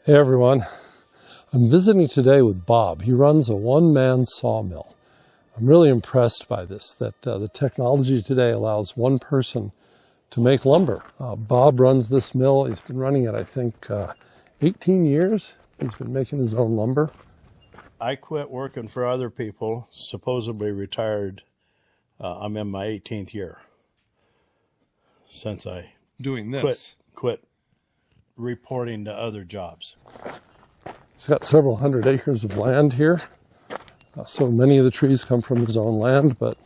Hey everyone, I'm visiting today with Bob. He runs a one-man sawmill. I'm really impressed by this, that the technology today allows one person to make lumber. Bob runs this mill. He's been running it, I think, 18 years. He's been making his own lumber. I quit working for other people, supposedly retired. I'm in my 18th year since I Doing this. quit reporting to other jobs. He's got several hundred acres of land here. So many of the trees come from his own land, but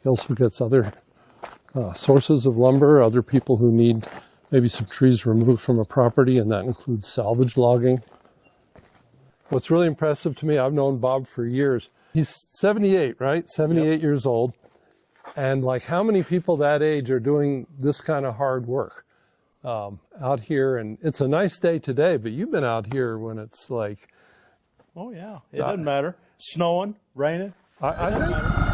he also gets other sources of lumber, other people who need maybe some trees removed from a property, and that includes salvage logging. What's really impressive to me, I've known Bob for years. He's 78, right? 78 years old. And like, how many people that age are doing this kind of hard work out here? And it's a nice day today, but you've been out here when it's like... Oh, yeah. It doesn't matter. Snowing, raining. I think... Matter.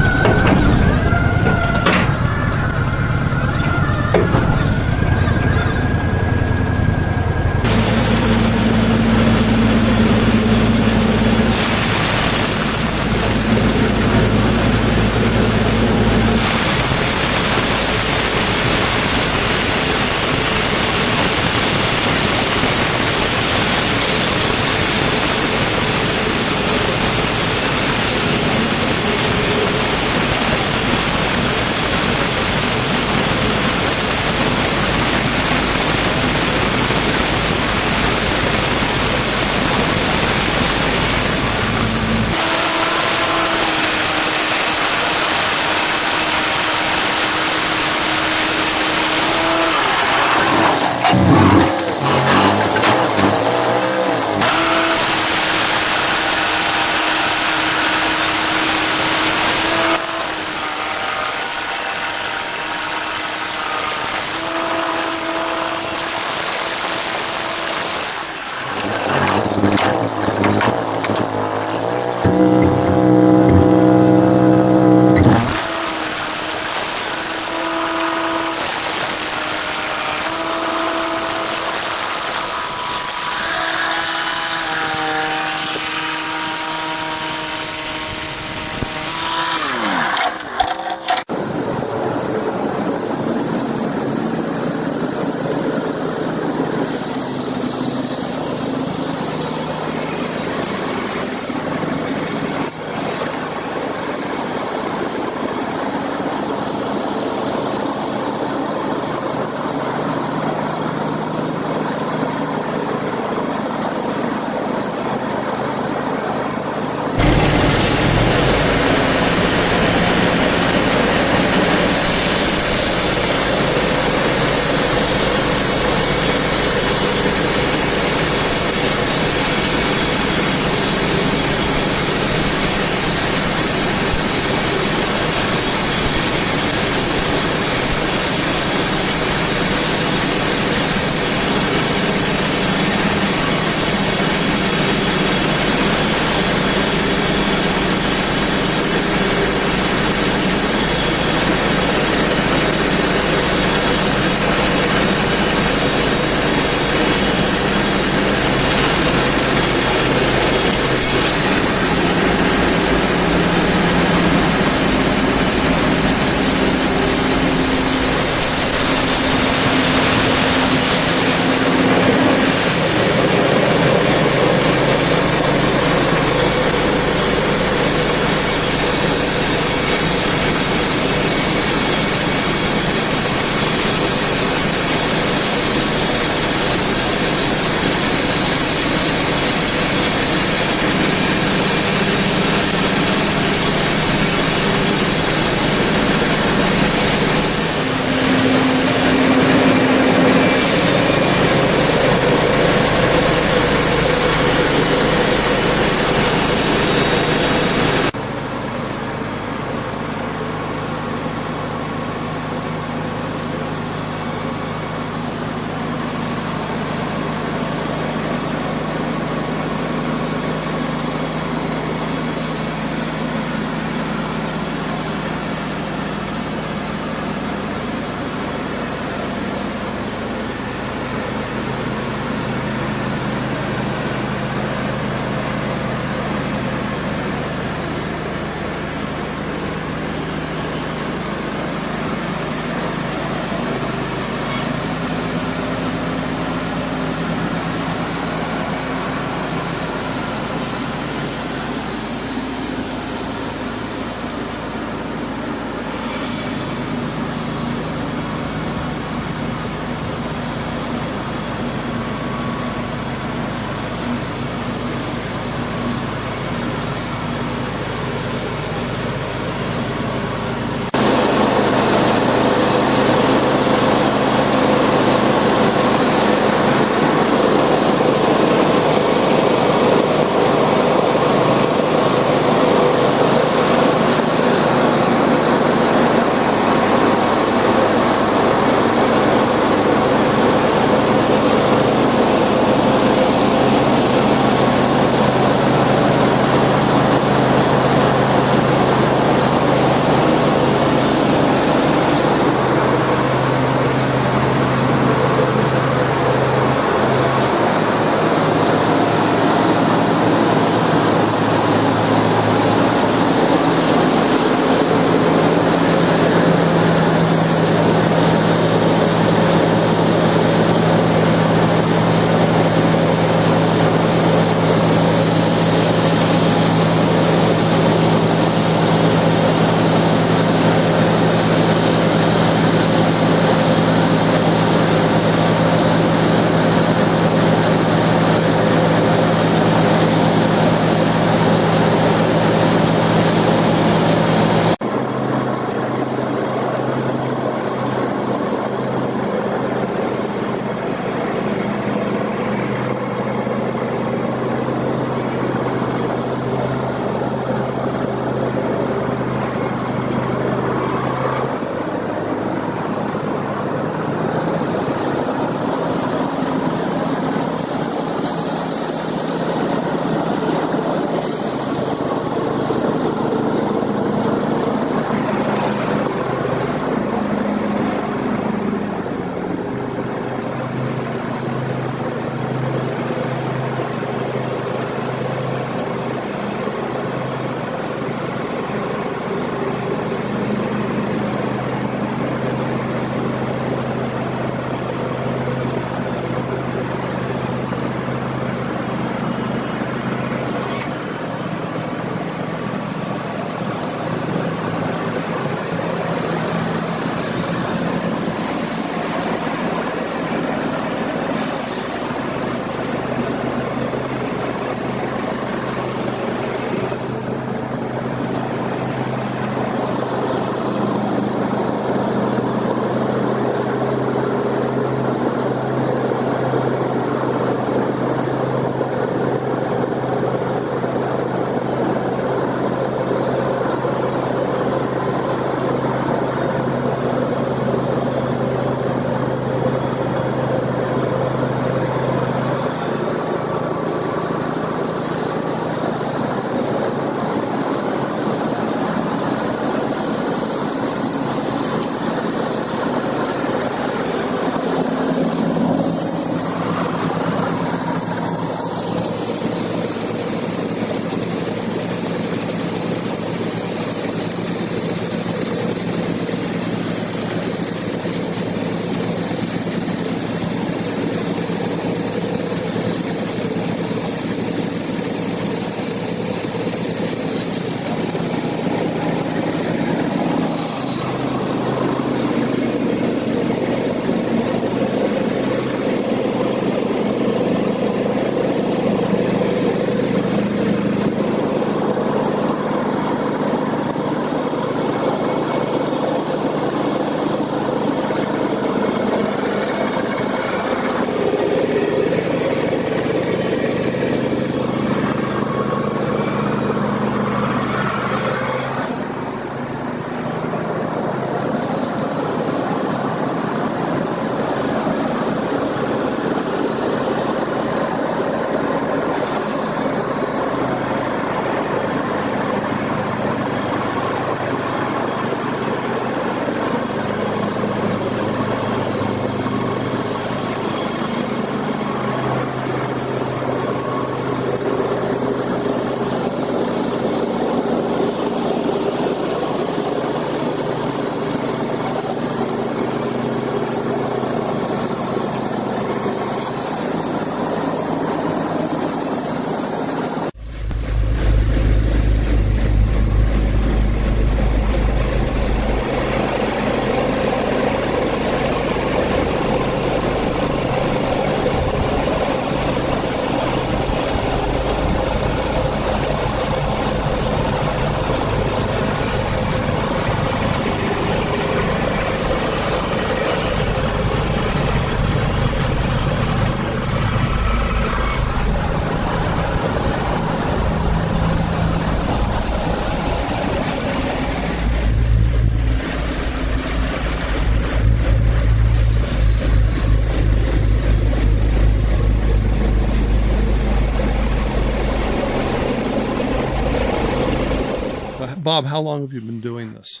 Bob, how long have you been doing this?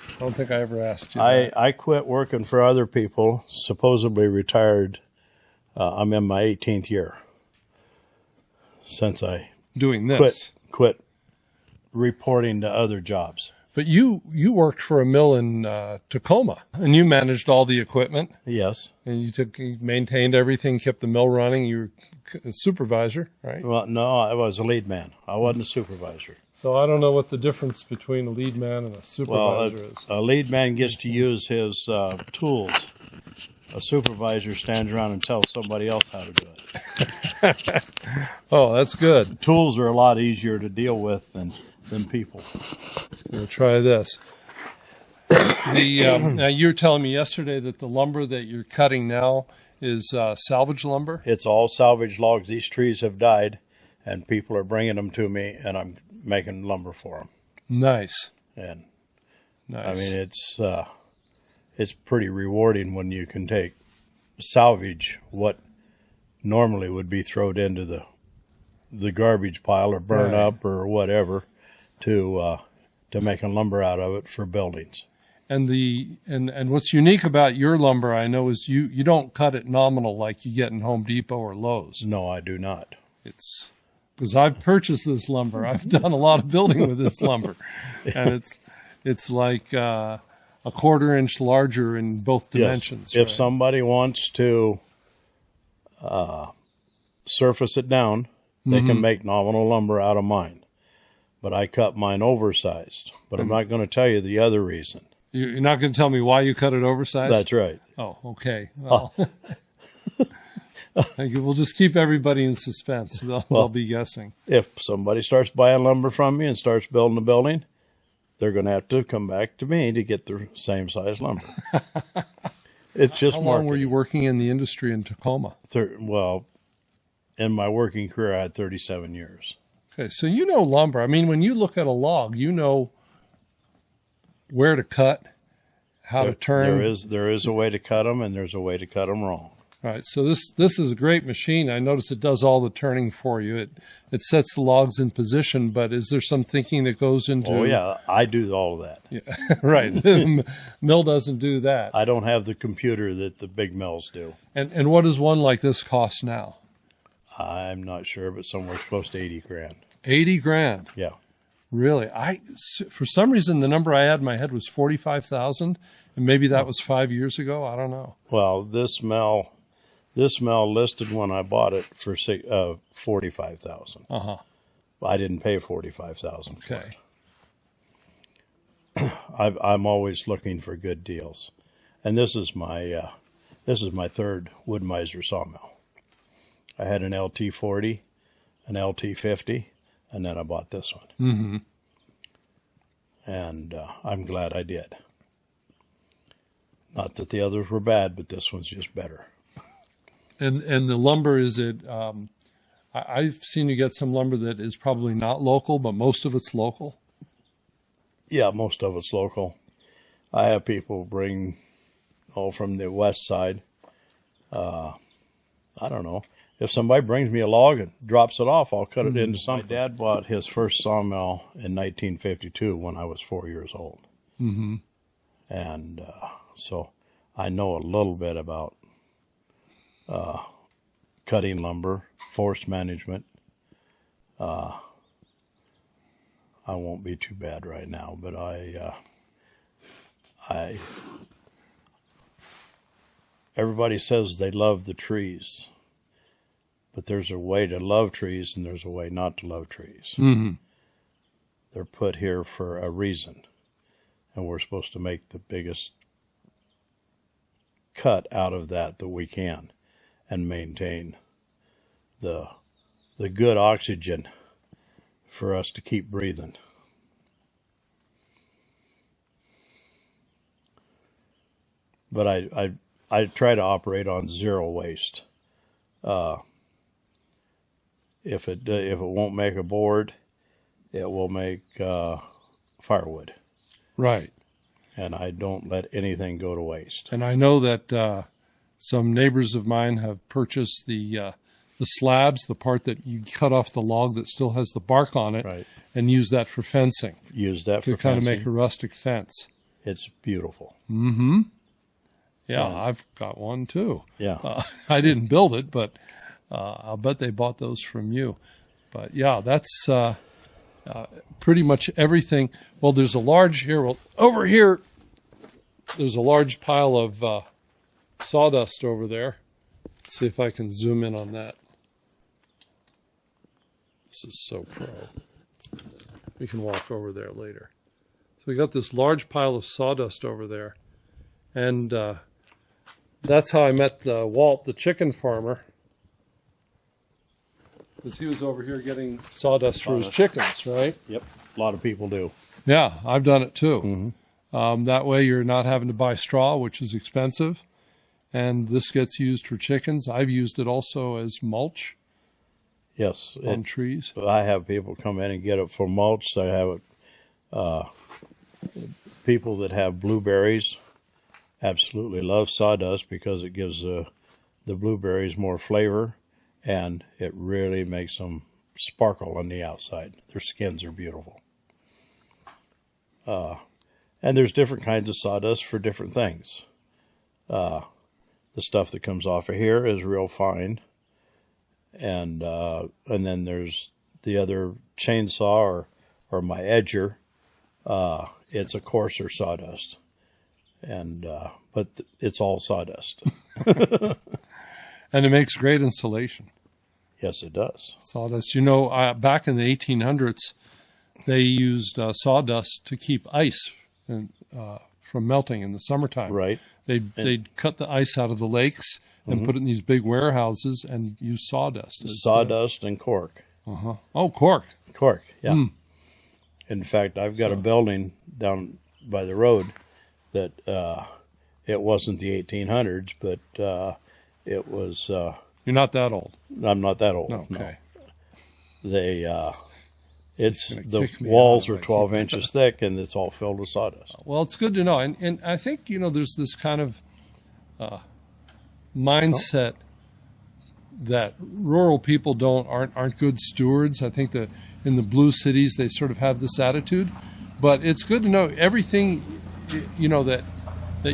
I don't think I ever asked you that. I quit working for other people, supposedly retired. I'm in my 18th year since I doing this. Quit reporting to other jobs. But you worked for a mill in Tacoma, and you managed all the equipment. Yes. And you maintained everything, kept the mill running. You were a supervisor, right? Well, no, I was a lead man. I wasn't a supervisor. So I don't know what the difference between a lead man and a supervisor is. A lead man gets to use his tools. A supervisor stands around and tells somebody else how to do it. Oh, that's good. Tools are a lot easier to deal with than people. We'll try this. Now you were telling me yesterday that the lumber that you're cutting now is salvage lumber? It's all salvage logs. These trees have died, and people are bringing them to me, and I'm making lumber for them. Nice. And nice. I mean, it's pretty rewarding when you can salvage what normally would be thrown into the garbage pile or burn up or whatever to making lumber out of it for buildings. And and what's unique about your lumber, I know, is you don't cut it nominal like you get in Home Depot or Lowe's. No, I do not. It's because I've purchased this lumber. I've done a lot of building with this lumber, and it's like a 1/4 inch larger in both dimensions. Yes. If somebody wants to surface it down, they can make nominal lumber out of mine. But I cut mine oversized. But I'm not going to tell you the other reason. You're not going to tell me why you cut it oversized? That's right. Oh, okay. Well, we'll just keep everybody in suspense. They'll be guessing. If somebody starts buying lumber from me and starts building a building, they're going to have to come back to me to get the same size lumber. It's just How long were you working in the industry in Tacoma? Well, in my working career, I had 37 years. Okay, so you know lumber. I mean, when you look at a log, you know where to cut, how to turn. There is a way to cut them, and there's a way to cut them wrong. All right, so this is a great machine. I notice it does all the turning for you. It sets the logs in position, but is there some thinking that goes into... Oh, yeah, I do all of that. Yeah, right. The mill doesn't do that. I don't have the computer that the big mills do. And what does one like this cost now? I'm not sure, but somewhere close to 80 grand. 80 grand? Yeah. Really? For some reason, the number I had in my head was 45,000, and maybe that was 5 years ago. I don't know. Well, this mill listed when I bought it for $45,000. I didn't pay $45,000 for it. I'm always looking for good deals, and this is my third Wood-Mizer sawmill. I had an LT40, an LT50, and then I bought this one. Mm-hmm. And I'm glad I did. Not that the others were bad, but this one's just better. And the lumber, is it, I've seen you get some lumber that is probably not local, but most of it's local? Yeah, most of it's local. I have people bring, from the west side. I don't know. If somebody brings me a log and drops it off, I'll cut it into something. My dad bought his first sawmill in 1952 when I was 4 years old. Mm-hmm. And so I know a little bit about cutting lumber, forest management. I won't be too bad right now, but everybody says they love the trees. But there's a way to love trees and there's a way not to love trees. Mm-hmm. They're put here for a reason. And we're supposed to make the biggest cut out of that we can and maintain the good oxygen for us to keep breathing. But I try to operate on zero waste. If it won't make a board, it will make firewood. Right. And I don't let anything go to waste. And I know that some neighbors of mine have purchased the the slabs, the part that you cut off the log that still has the bark on it, Right. and use that for fencing. Use that to for kind of fencing. make a rustic fence. It's beautiful. Mm-hmm. Yeah, I've got one too. Yeah. I didn't build it, but I'll bet they bought those from you. But yeah, that's pretty much everything. Well, there's a large here. Well, over here, there's a large pile of sawdust over there. Let's see if I can zoom in on that. This is so pro. We can walk over there later. So we got this large pile of sawdust over there, and that's how I met Walt, the chicken farmer, because he was over here getting sawdust for his chickens, right? Yep. A lot of people do. Yeah, I've done it too. Mm-hmm. That way you're not having to buy straw, which is expensive, and this gets used for chickens. I've used it also as mulch Yes. on trees. I have people come in and get it for mulch. I have it. People that have blueberries absolutely love sawdust because it gives the blueberries more flavor, and it really makes them sparkle on the outside. Their skins are beautiful. And there's different kinds of sawdust for different things. The stuff that comes off of here is real fine, and then there's the other chainsaw or my edger. It's a coarser sawdust, and but it's all sawdust. And it makes great insulation. Yes, it does. Sawdust. You know, back in the 1800s, they used sawdust to keep ice from melting in the summertime. Right. They'd cut the ice out of the lakes and put it in these big warehouses and use sawdust. Sawdust and cork. Oh, cork. Cork, yeah. In fact, I've got a building down by the road that it wasn't the 1800s, but it was. You're not that old. I'm not that old. No, okay. No. They. It's the kick me walls out are if I 12 inches thick, and it's all filled with sawdust. Well, it's good to know, and I think there's this kind of mindset that rural people aren't good stewards. I think that in the blue cities they sort of have this attitude, but it's good to know everything that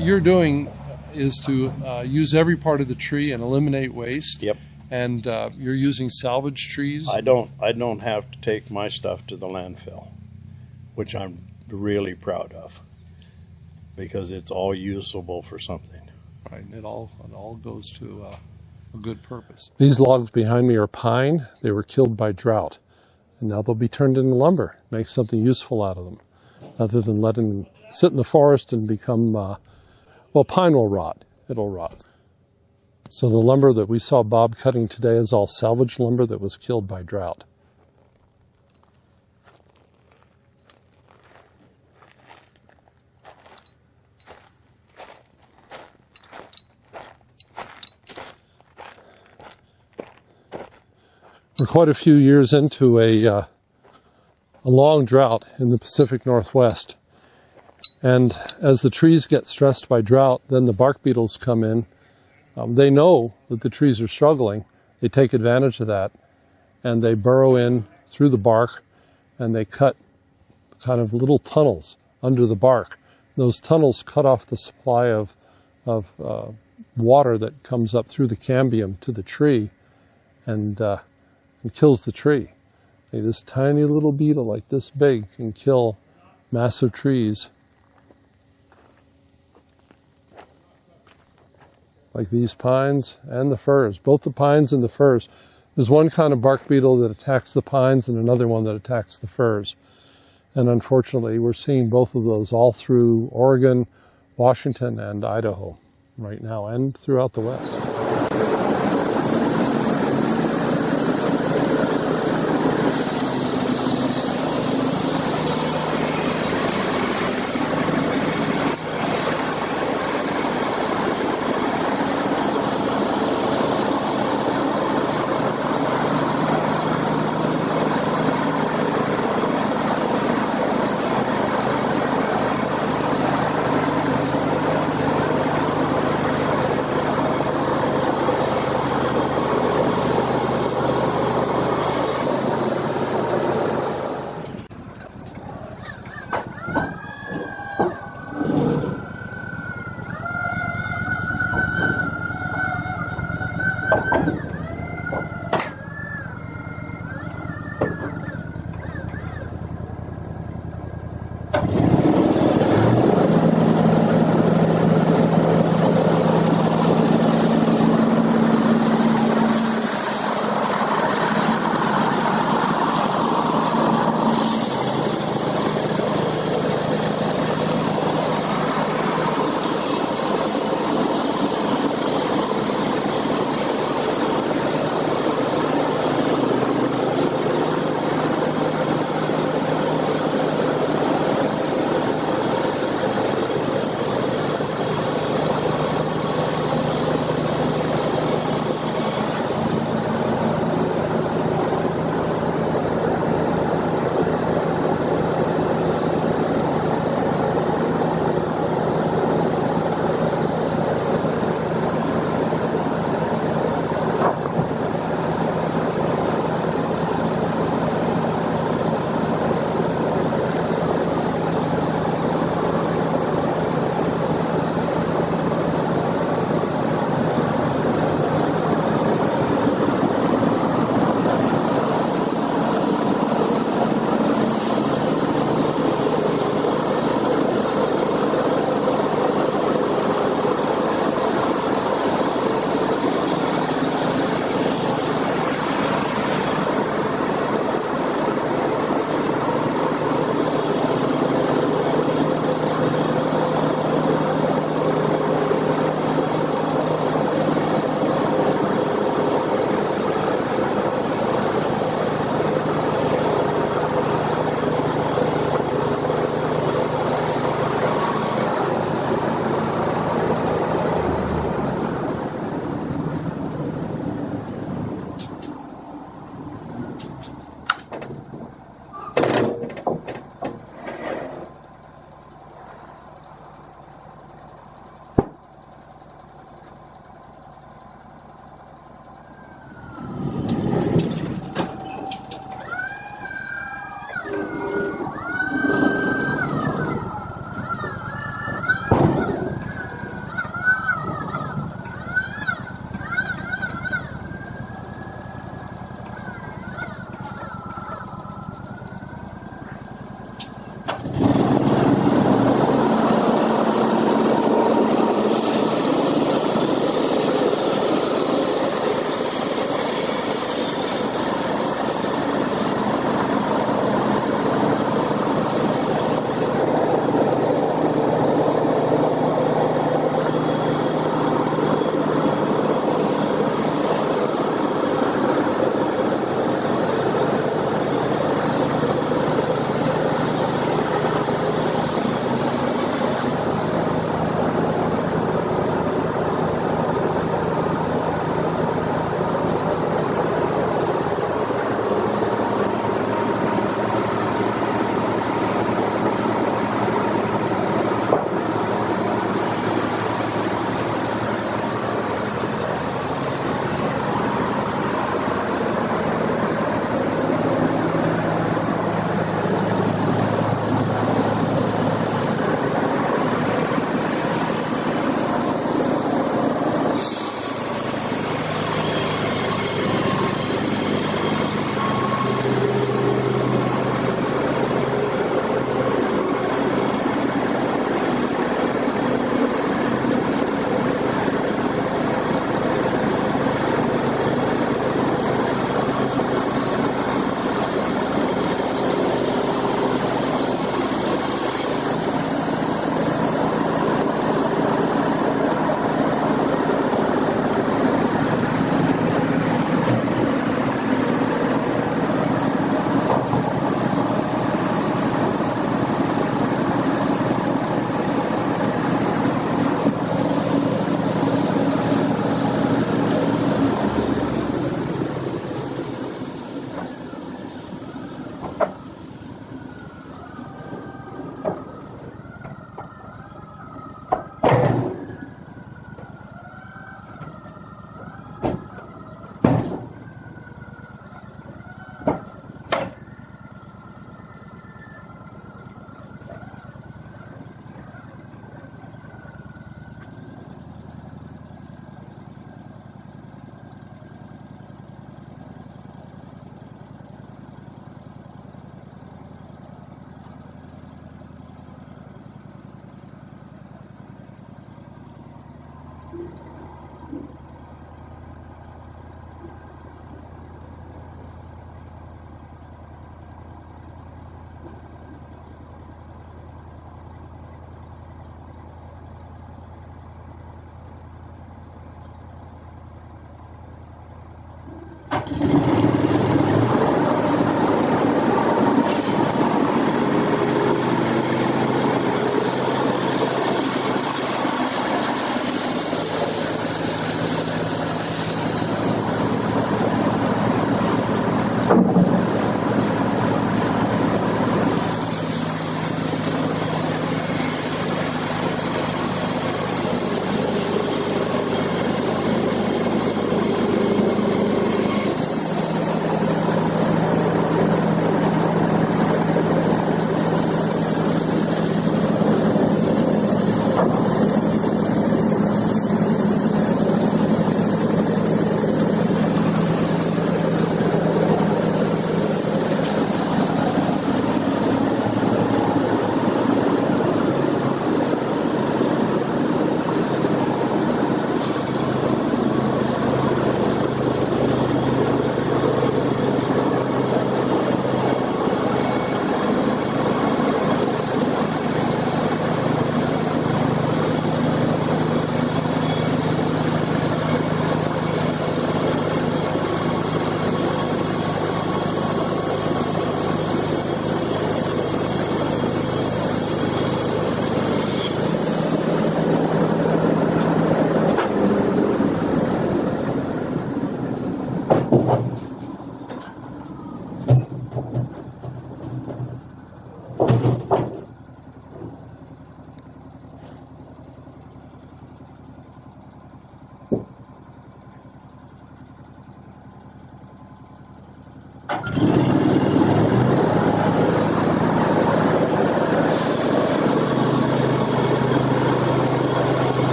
you're doing is to use every part of the tree and eliminate waste. Yep. And you're using salvage trees. I don't have to take my stuff to the landfill, which I'm really proud of, because it's all usable for something. Right, and it all goes to a good purpose. These logs behind me are pine. They were killed by drought, and now they'll be turned into lumber. Make something useful out of them, rather than letting them sit in the forest and become. Well, pine will rot. It'll rot. So the lumber that we saw Bob cutting today is all salvage lumber that was killed by drought. We're quite a few years into a long drought in the Pacific Northwest. And as the trees get stressed by drought, then the bark beetles come in. They know that the trees are struggling. They take advantage of that, and they burrow in through the bark, and they cut kind of little tunnels under the bark. Those tunnels cut off the supply of water that comes up through the cambium to the tree, and kills the tree. This tiny little beetle like this big can kill massive trees. Like these pines and the firs, both the pines and the firs. There's one kind of bark beetle that attacks the pines and another one that attacks the firs. And unfortunately, we're seeing both of those all through Oregon, Washington, and Idaho right now, and throughout the West.